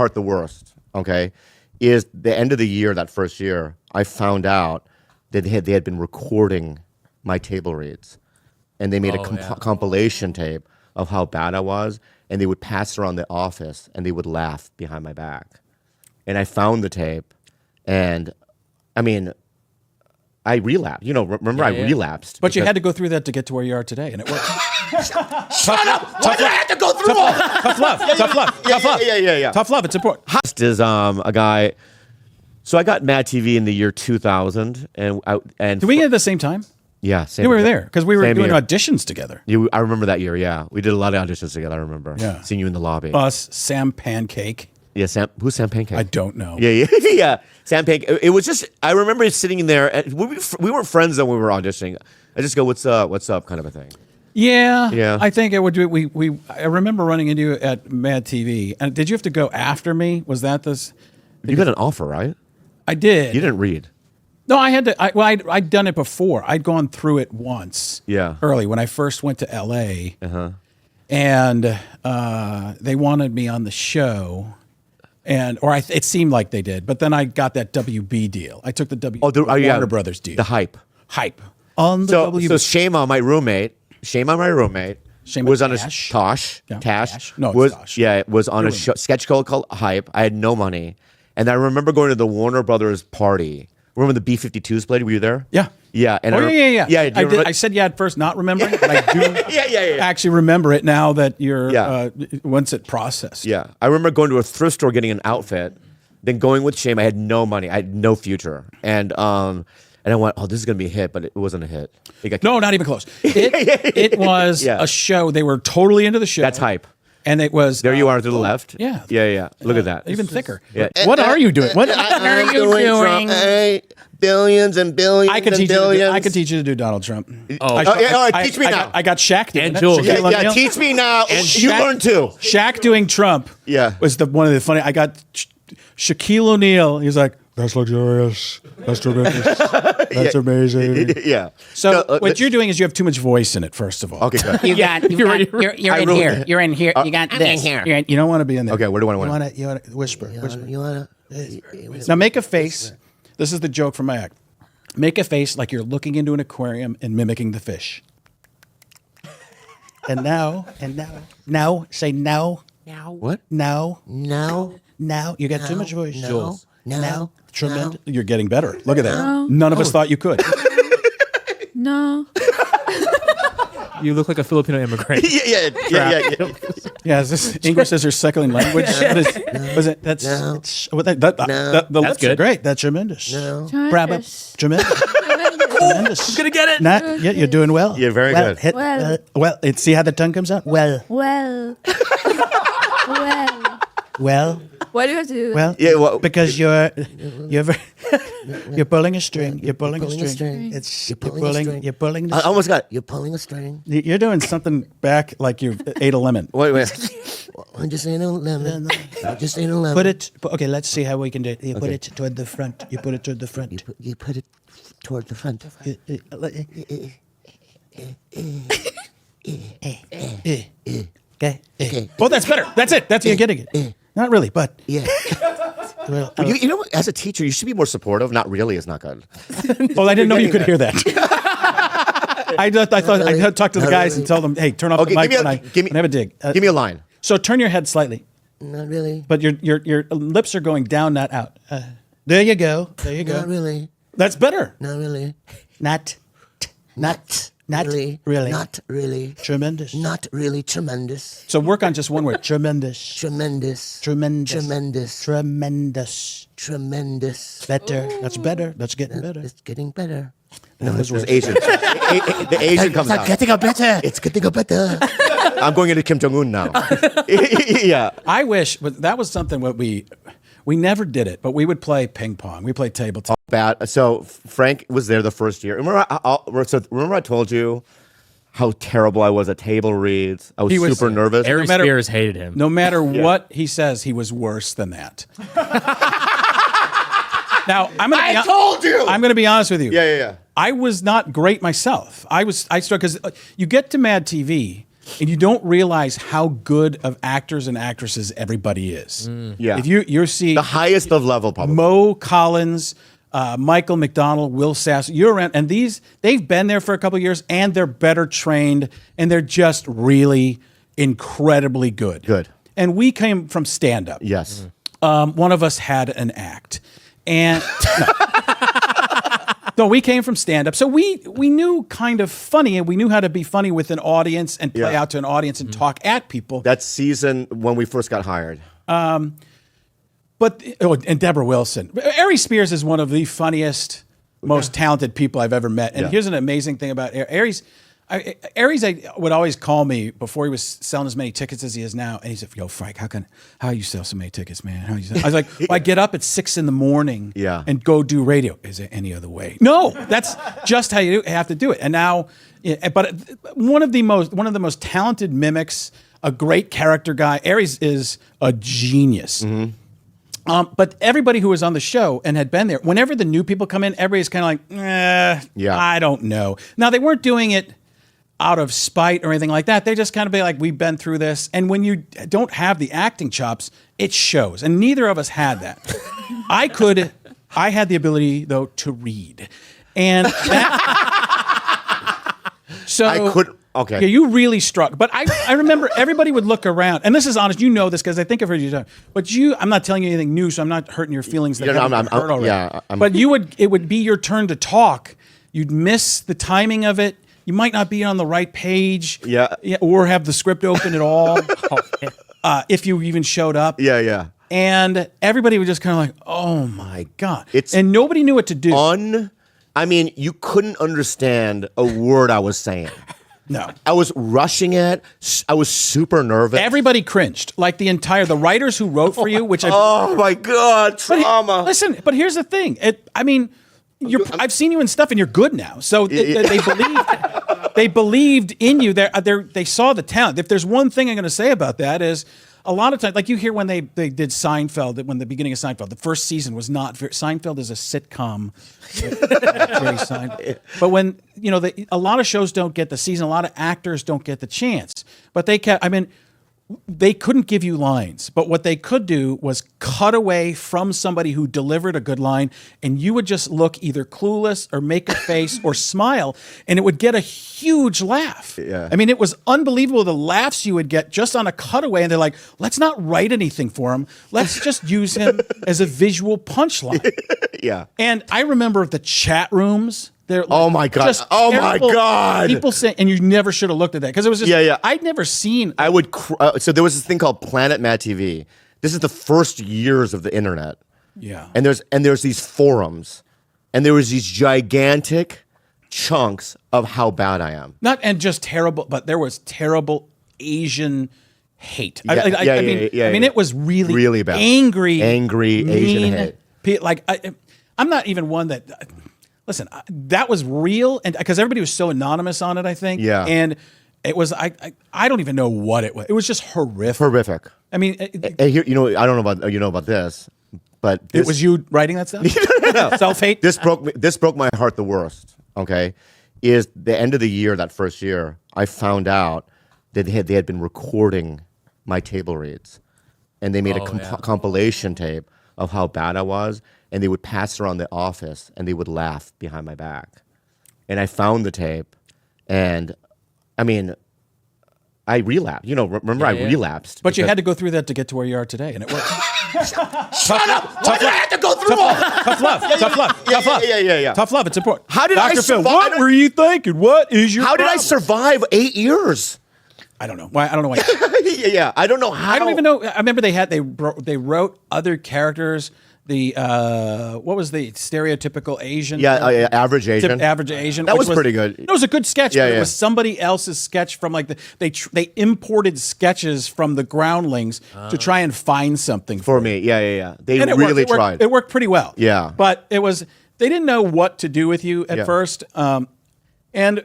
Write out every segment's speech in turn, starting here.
heart the worst, okay, is the end of the year, that first year, I found out that they had been recording my table reads. And they made a compilation tape of how bad I was. And they would pass around the office and they would laugh behind my back. And I found the tape. And I mean, I relapsed. You know, remember I relapsed. But you had to go through that to get to where you are today, and it worked. Shut up! Why did I have to go through all that? Tough love. Tough love. Tough love. Yeah. Tough love. It's important. Host is a guy. So I got MADtv in the year 2000, and Did we get it at the same time? Yeah, same. Yeah, we were there because we were doing year. auditions together. I remember that year. Yeah, we did a lot of auditions together. I remember. Yeah, seeing you in the lobby. Us, Sam Pancake. Yeah, Sam. Who's Sam Pancake? I don't know. Yeah. Sam Pancake. It was just. I remember sitting in there. And we weren't friends when we were auditioning. I just go, "What's up?" kind of a thing. Yeah. I think it would do. I remember running into you at MADtv. And did you have to go after me? Was that this? You got an offer, right? I did. You didn't read. No, I had to. I'd done it before. I'd gone through it once. Yeah. Early when I first went to LA. And they wanted me on the show. It seemed like they did, but then I got that WB deal. I took the Warner Brothers deal. The hype on the WB. So shame on my roommate. Was on Tash. a Tosh. Yeah, Tash. No, it's was Tosh. Yeah, it was on a sketch called Hype. I had no money, and I remember going to the Warner Brothers party. Remember the B-52s played? Were you there? Yeah. Yeah. And yeah. Yeah. I said at first not remembering, but I do yeah. actually remember it now that you're once it processed. Yeah. I remember going to a thrift store getting an outfit, then going with Shame. I had no money. I had no future. And I went, oh, this is going to be a hit, but it wasn't a hit. No, not even close. It was a show. They were totally into the show. That's Hype. And it was... There you are to the left. Yeah. Yeah. Look at that. Even thicker. Yeah. What are you doing? What are you doing? Billions and billions I could and teach billions. I could teach you to do Donald Trump. All right, teach me now. I got Shaq doing And it. Jules. Yeah, teach me now. And you learn too. Shaq doing Trump was one of the funny... I got Shaquille O'Neal. He's like, that's luxurious. That's tremendous. That's amazing. Yeah. So what you're doing is you have too much voice in it, first of all. Okay, good. You're in here. You're in here. You got this. You don't want to be in there. Okay, where do I want to? You want to whisper. Now make a face. This is the joke from my act. Make a face like you're looking into an aquarium and mimicking the fish. And now, say now. Now. What? Now. No. Now. You got too much voice. No. Now. Tremendous. You're getting better. Look at that. None of us thought you could. No. You look like a Filipino immigrant. Yeah, is this English as your second language? The lips are great. That's tremendous. No. Tremendous. Tremendous. Who's gonna get it? You're doing well. Yeah, very good. See how the tongue comes out? Well. Why do you have to do that? Well, because you're pulling a string. You're pulling a string. You're pulling. I almost got it. You're pulling a string. You're doing something back like you ate a lemon. Wait. I'm just saying a lemon. Just saying a lemon. Put it. Okay, let's see how we can do it. You put it toward the front. You put it toward the front. You put it toward the front. Okay. Well, that's better. That's it. That's you're getting it. Not really, but Yeah. well, You know, as a teacher, you should be more supportive. Not really is not good. well, I didn't know you could hear that. I thought I'd talk to the guys and tell them, hey, turn off the mic when I have a dig. Give me a line. So turn your head slightly. Not really. But your lips are going down, not out. There you go. Not really. That's better. Not really. Not really. really. Not really. Tremendous. Not really tremendous. So work on just one word. Tremendous. Tremendous. Tremendous. Tremendous. Tremendous. Tremendous. Better. That's better. That's getting better. It's getting better. No, this was Asian. The Asian comes out. It's getting better. It's getting better. I'm going into Kim Jong-un now. Yeah. I wish, but that was something what we never did it, but we would play ping pong. We played tabletop. Bad. So Frank was there the first year. Remember I told you how terrible I was at table reads. I was super nervous. Harry Spears hated him. No matter what he says, he was worse than that. Now I told you. I'm going to be honest with you. Yeah. I was not great myself. I started because you get to MADtv and you don't realize how good of actors and actresses everybody is. Yeah. If you're seeing the highest of level, probably. Mo Collins, Michael McDonald, Will Sass, you're around, and they've been there for a couple of years, and they're better trained, and they're just really incredibly good. Good. And we came from stand-up. Yes. One of us had an act, and no, we came from stand-up, so we knew kind of funny, and we knew how to be funny with an audience and play out to an audience and talk at people. That season when we first got hired. And Deborah Wilson. Ari Spears is one of the funniest, most talented people I've ever met. And here's an amazing thing about Ari's. Aries would always call me before he was selling as many tickets as he is now, and he said, "Yo, Frank, how you sell so many tickets, man? How you sell?" I was like, well, "I get up at 6 a.m. and go do radio. Is there any other way?" No, that's just how you have to do it. And now, but one of the most talented mimics, a great character guy. Aries is a genius. But everybody who was on the show and had been there, whenever the new people come in, everybody's kind of like, I don't know. Now, they weren't doing it out of spite or anything like that. They just kind of be like, we've been through this. And when you don't have the acting chops, it shows. And neither of us had that. I had the ability, though, to read. And so I could. Okay. Yeah, you really struck. But I remember everybody would look around, and this is honest. You know this because I think I've heard you talk. But I'm not telling you anything new, so I'm not hurting your feelings. That haven't been hurt already. But it would be your turn to talk. You'd miss the timing of it. You might not be on the right page. Or have the script open at all. If you even showed up. Yeah. And everybody was just kind of like, oh my God. And nobody knew what to do. I mean, you couldn't understand a word I was saying. No. I was rushing it. I was super nervous. Everybody cringed. Like the writers who wrote for you, which oh my God, trauma. But here's the thing. I've seen you in stuff and you're good now. So they believed in you. They saw the talent. If there's one thing I'm going to say about that is a lot of times, like you hear when they did Seinfeld, when the beginning of Seinfeld, the first season was not Seinfeld is a sitcom. But when a lot of shows don't get the season, a lot of actors don't get the chance. But they couldn't give you lines, but what they could do was cut away from somebody who delivered a good line, and you would just look either clueless or make a face or smile, and it would get a huge laugh. Yeah. I mean, it was unbelievable the laughs you would get just on a cutaway, and they're like, let's not write anything for him. Let's just use him as a visual punchline. Yeah. And I remember the chat rooms. Oh my God! Oh my God! People say, and you never should have looked at that because it was just. Yeah. I'd never seen. I would. So there was this thing called Planet MADtv. This is the first years of the internet. Yeah. And there's these forums, and there was these gigantic chunks of how bad I am. And just terrible, but there was terrible Asian hate. I mean, it was really bad. Angry Asian hate. I'm not even one that. Listen, that was real, and because everybody was so anonymous on it, I think. Yeah. And it was. I don't even know what it was. It was just horrific. I mean, I don't know about this, but it was you writing that stuff. No. Self-hate. This broke my heart the worst. Okay, is the end of the year, that first year, I found out that they had been recording my table reads, and they made a compilation tape of how bad I was. And they would pass around the office, and they would laugh behind my back. And I found the tape, and I mean, I relapsed. Remember I relapsed. But you had to go through that to get to where you are today, and it worked. Shut up! Why did I have to go through all that? Tough love. Yeah. Tough love. It's important. How did Dr. Phil, what were you thinking? What is your How did I problem? survive 8 years? I don't know. Why? I don't know why. Yeah. I don't know how. I don't even know. I remember they wrote other characters. What was the stereotypical Asian? Yeah, average Asian. Average Asian. That was pretty good. It was a good sketch, Yeah, but yeah. it was somebody else's sketch from like they imported sketches from the Groundlings to try and find something For me. Yeah. They And really tried. It worked pretty well. Yeah. But they didn't know what to do with you at first. And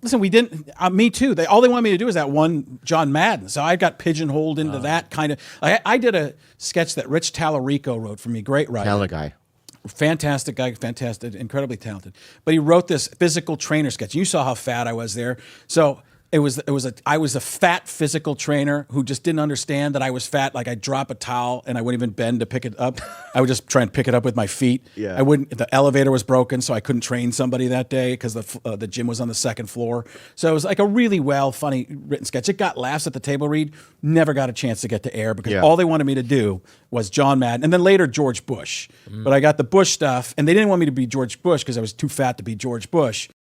listen, we didn't. Me too. All they wanted me to do is that one John Madden. So I got pigeonholed into that kind of. I did a sketch that Rich Tallarico wrote for me. Great writer, Talent guy. fantastic guy, fantastic, incredibly talented. But he wrote this physical trainer sketch. You saw how fat I was there. So I was a fat physical trainer who just didn't understand that I was fat. Like I'd drop a towel and I wouldn't even bend to pick it up. I would just try and pick it up with my feet. Yeah. I wouldn't. The elevator was broken, so I couldn't train somebody that day because the gym was on the second floor. So it was like a really funny written sketch. It got laughs at the table read. Never got a chance to get to air because all they wanted me to do was John Madden and then later George Bush. But I got the Bush stuff, and they didn't want me to be George Bush because I was too fat to be George Bush.